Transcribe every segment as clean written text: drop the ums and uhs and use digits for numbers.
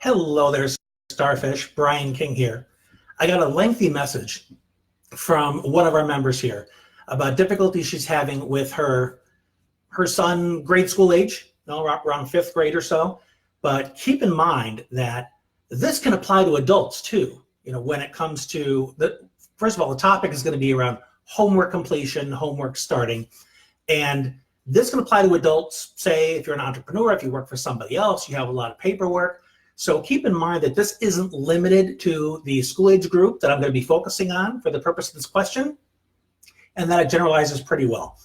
Hello there, Starfish. Brian King here. I got a lengthy message from one of our members here about difficulties she's having with her son, grade school age, around fifth grade or so. But keep in mind that this can apply to adults too. When it comes to first of all, the topic is going to be around homework completion, homework starting, and this can apply to adults. Say if you're an entrepreneur, if you work for somebody else, you have a lot of paperwork. So keep in mind that this isn't limited to the school age group that I'm going to be focusing on for the purpose of this question, and that it generalizes pretty well.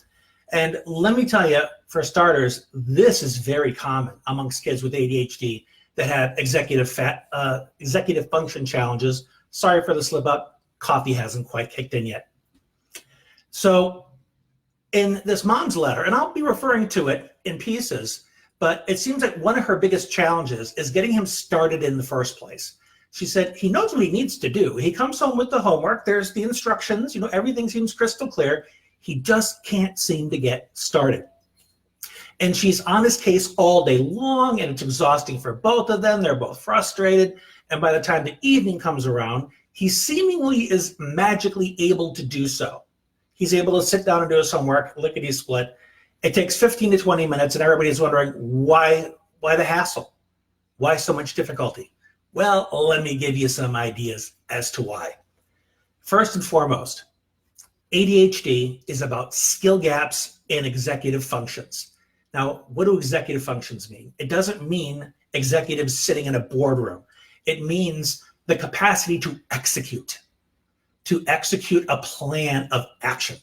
And let me tell you, for starters, this is very common amongst kids with ADHD that have executive function challenges. Sorry for the slip up, coffee hasn't quite kicked in yet. So in this mom's letter, and I'll be referring to it in pieces, but it seems like one of her biggest challenges is getting him started in the first place. She said he knows what he needs to do. He comes home with the homework, there's the instructions, everything seems crystal clear. He just can't seem to get started. And she's on his case all day long, and it's exhausting for both of them. They're both frustrated. And by the time the evening comes around, he seemingly is magically able to do so. He's able to sit down and do his homework, lickety split. It takes 15 to 20 minutes, and everybody's wondering why the hassle? Why so much difficulty? Well, let me give you some ideas as to why. First and foremost, ADHD is about skill gaps in executive functions. Now, what do executive functions mean? It doesn't mean executives sitting in a boardroom. It means the capacity to execute a plan of action.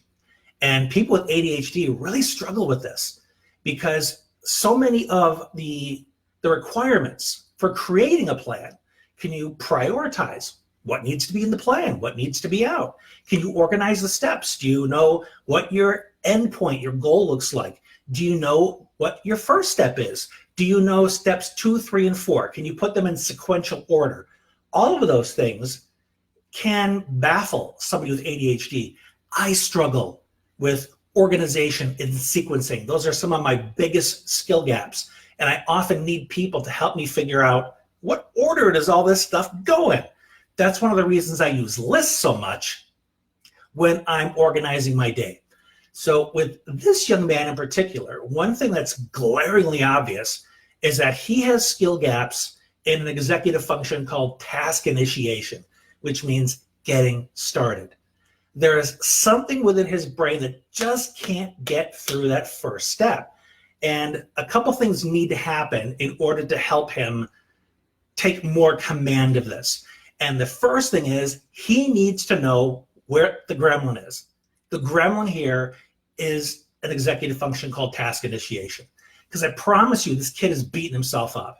And people with ADHD really struggle with this because so many of the requirements for creating a plan, can you prioritize what needs to be in the plan? What needs to be out? Can you organize the steps? Do you know what your endpoint, your goal looks like? Do you know what your first step is? Do you know steps 2, 3, and 4? Can you put them in sequential order? All of those things can baffle somebody with ADHD. I struggle with organization and sequencing. Those are some of my biggest skill gaps. And I often need people to help me figure out what order does all this stuff go in. That's one of the reasons I use lists so much when I'm organizing my day. So with this young man in particular, one thing that's glaringly obvious is that he has skill gaps in an executive function called task initiation, which means getting started. There is something within his brain that just can't get through that first step. And a couple things need to happen in order to help him take more command of this. And the first thing is he needs to know where the gremlin is. The gremlin here is an executive function called task initiation. Because I promise you, this kid is beating himself up.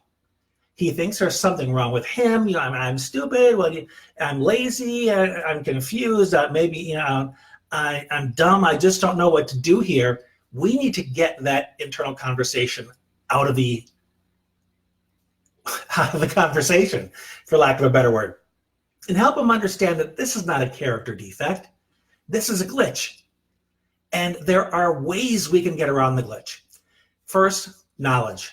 He thinks there's something wrong with him. I'm stupid. Well, I'm lazy. I'm confused. Maybe I'm dumb. I just don't know what to do here. We need to get that internal conversation out of the conversation, for lack of a better word, and help him understand that this is not a character defect. This is a glitch, and there are ways we can get around the glitch. First, knowledge.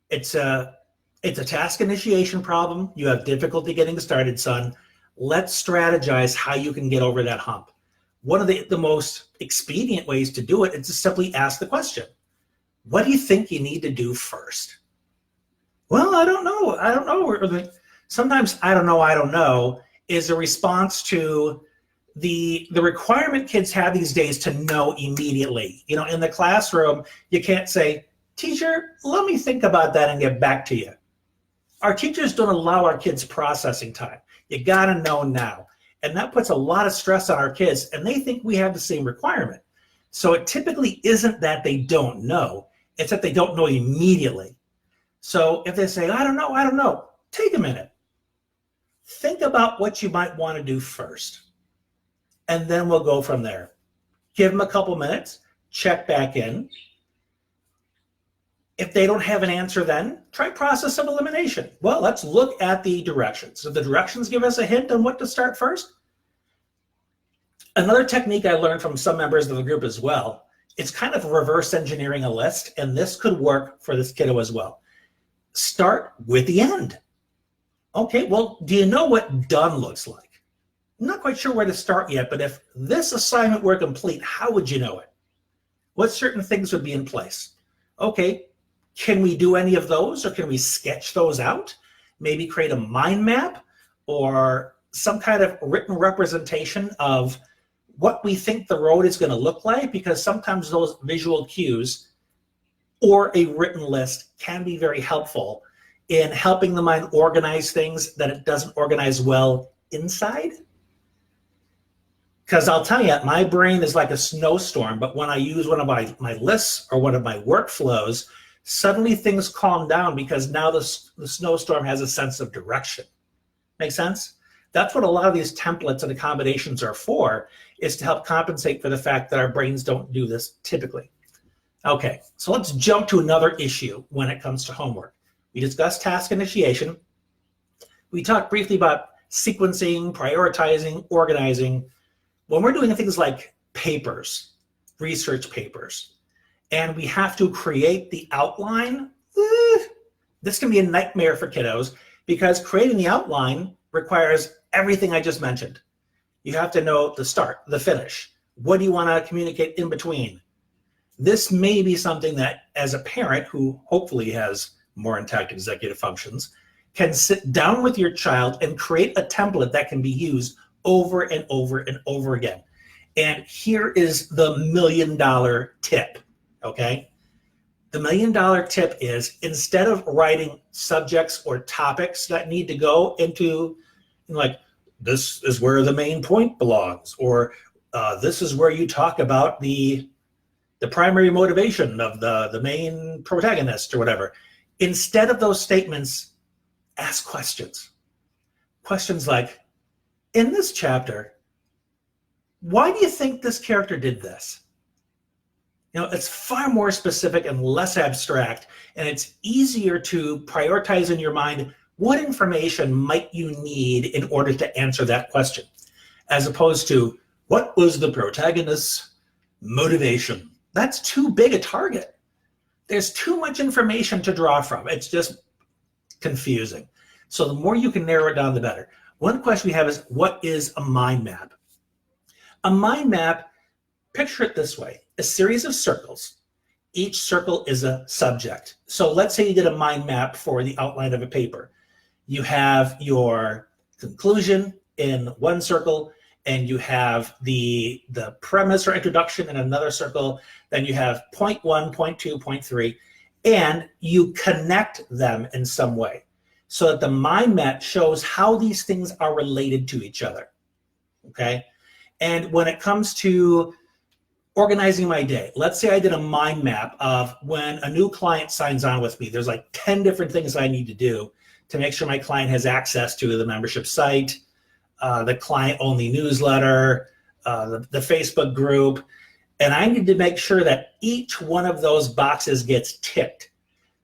It's a task initiation problem. You have difficulty getting started, son. Let's strategize how you can get over that hump. One of the most expedient ways to do it is to simply ask the question, what do you think you need to do first? Well, I don't know. I don't know. Sometimes I don't know is a response to the requirement kids have these days to know immediately. In the classroom, you can't say, teacher, let me think about that and get back to you. Our teachers don't allow our kids processing time. You gotta know now. And that puts a lot of stress on our kids, and they think we have the same requirement. So it typically isn't that they don't know, it's that they don't know immediately. So if they say, I don't know, take a minute. Think about what you might want to do first. And then we'll go from there. Give them a couple minutes, check back in. If they don't have an answer then, try process of elimination. Well, let's look at the directions. So the directions give us a hint on what to start first. Another technique I learned from some members of the group as well, it's kind of reverse engineering a list, and this could work for this kiddo as well. start with the end. Okay, well, do you know what done looks like? I'm not quite sure where to start yet, but if this assignment were complete, how would you know it? What certain things would be in place? Okay, can we do any of those, or can we sketch those out? Maybe create a mind map or some kind of written representation of what we think the road is going to look like, because sometimes those visual cues or a written list can be very helpful in helping the mind organize things that it doesn't organize well inside. Because I'll tell you, my brain is like a snowstorm, but when I use one of my lists or one of my workflows, suddenly things calm down because now the snowstorm has a sense of direction. Make sense? That's what a lot of these templates and accommodations are for, is to help compensate for the fact that our brains don't do this typically. Okay, so let's jump to another issue when it comes to homework. We discussed task initiation. We talked briefly about sequencing, prioritizing, organizing. When we're doing things like papers, research papers, and we have to create the outline, this can be a nightmare for kiddos, because creating the outline requires everything I just mentioned. You have to know the start, the finish. What do you want to communicate in between? This may be something that, as a parent who hopefully has more intact executive functions, can sit down with your child and create a template that can be used over and over and over again. And here is the $1 million tip, okay? The $1 million tip is, instead of writing subjects or topics that need to go into, like, this is where the main point belongs, or this is where you talk about the primary motivation of the main protagonist or whatever. Instead of those statements, ask questions. Questions like, in this chapter, why do you think this character did this? You know, it's far more specific and less abstract, and it's easier to prioritize in your mind what information might you need in order to answer that question, as opposed to, what was the protagonist's motivation? That's too big a target. There's too much information to draw from. It's just confusing. So the more you can narrow it down, the better. One question we have is, what is a mind map? A mind map, picture it this way: a series of circles. Each circle is a subject. So let's say you did a mind map for the outline of a paper. You have your conclusion in one circle, and you have the premise or introduction in another circle. Then you have point 1, point 2, point 3, and you connect them in some way so that the mind map shows how these things are related to each other, okay? And when it comes to organizing my day, let's say I did a mind map of when a new client signs on with me, there's like 10 different things I need to do to make sure my client has access to the membership site, the client-only newsletter, the Facebook group, and I need to make sure that each one of those boxes gets ticked.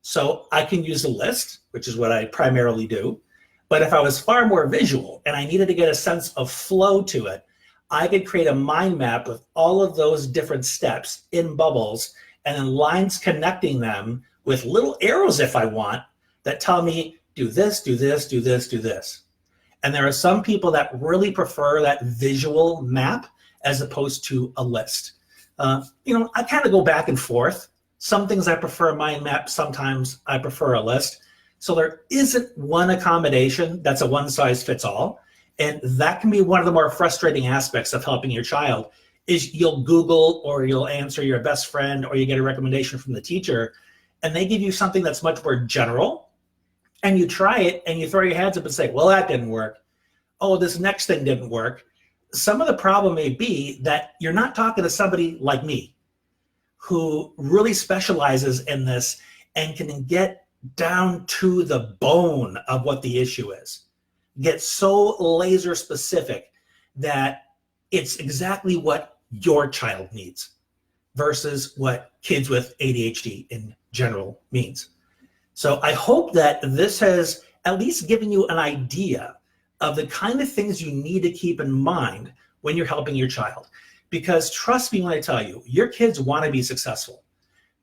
So I can use a list, which is what I primarily do, but if I was far more visual and I needed to get a sense of flow to it, I could create a mind map with all of those different steps in bubbles, and then lines connecting them with little arrows, if I want, that tell me, do this, do this, do this, do this. And there are some people that really prefer that visual map as opposed to a list. I kind of go back and forth. Some things I prefer a mind map, sometimes I prefer a list. So there isn't one accommodation that's a one-size-fits-all. And that can be one of the more frustrating aspects of helping your child, is you'll Google or you'll answer your best friend or you get a recommendation from the teacher, and they give you something that's much more general, and you try it and you throw your hands up and say, well, that didn't work. Oh, this next thing didn't work. Some of the problem may be that you're not talking to somebody like me who really specializes in this and can get down to the bone of what the issue is. Get so laser specific that it's exactly what your child needs versus what kids with ADHD in general means. So I hope that this has at least given you an idea of the kind of things you need to keep in mind when you're helping your child. Because trust me when I tell you, your kids want to be successful.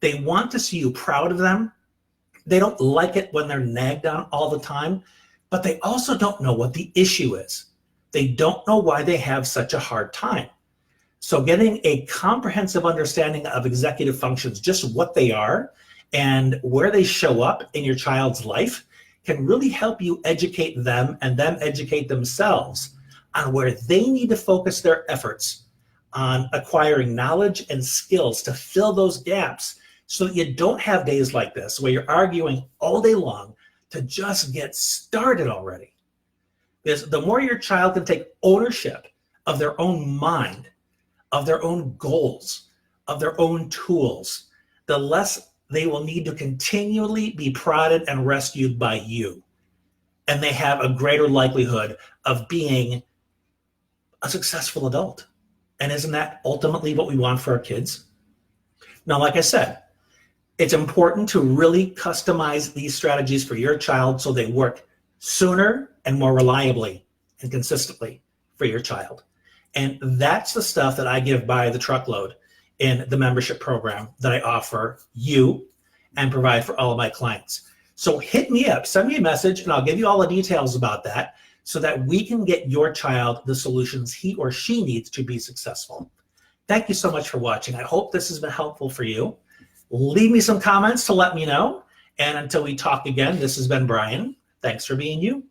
They want to see you proud of them, They don't like it when they're nagged on all the time, but they also don't know what the issue is. They don't know why they have such a hard time. So getting a comprehensive understanding of executive functions, just what they are and where they show up in your child's life, can really help you educate them and them educate themselves on where they need to focus their efforts on acquiring knowledge and skills to fill those gaps, so that you don't have days like this where you're arguing all day long to just get started already. Because the more your child can take ownership of their own mind, of their own goals, of their own tools, the less they will need to continually be prodded and rescued by you. And they have a greater likelihood of being a successful adult. And isn't that ultimately what we want for our kids? Now, like I said, it's important to really customize these strategies for your child so they work sooner and more reliably and consistently for your child. And that's the stuff that I give by the truckload in the membership program that I offer you and provide for all of my clients. So hit me up, send me a message, and I'll give you all the details about that so that we can get your child the solutions he or she needs to be successful. Thank you so much for watching. I hope this has been helpful for you. Leave me some comments to let me know. And until we talk again, this has been Brian. Thanks for being you.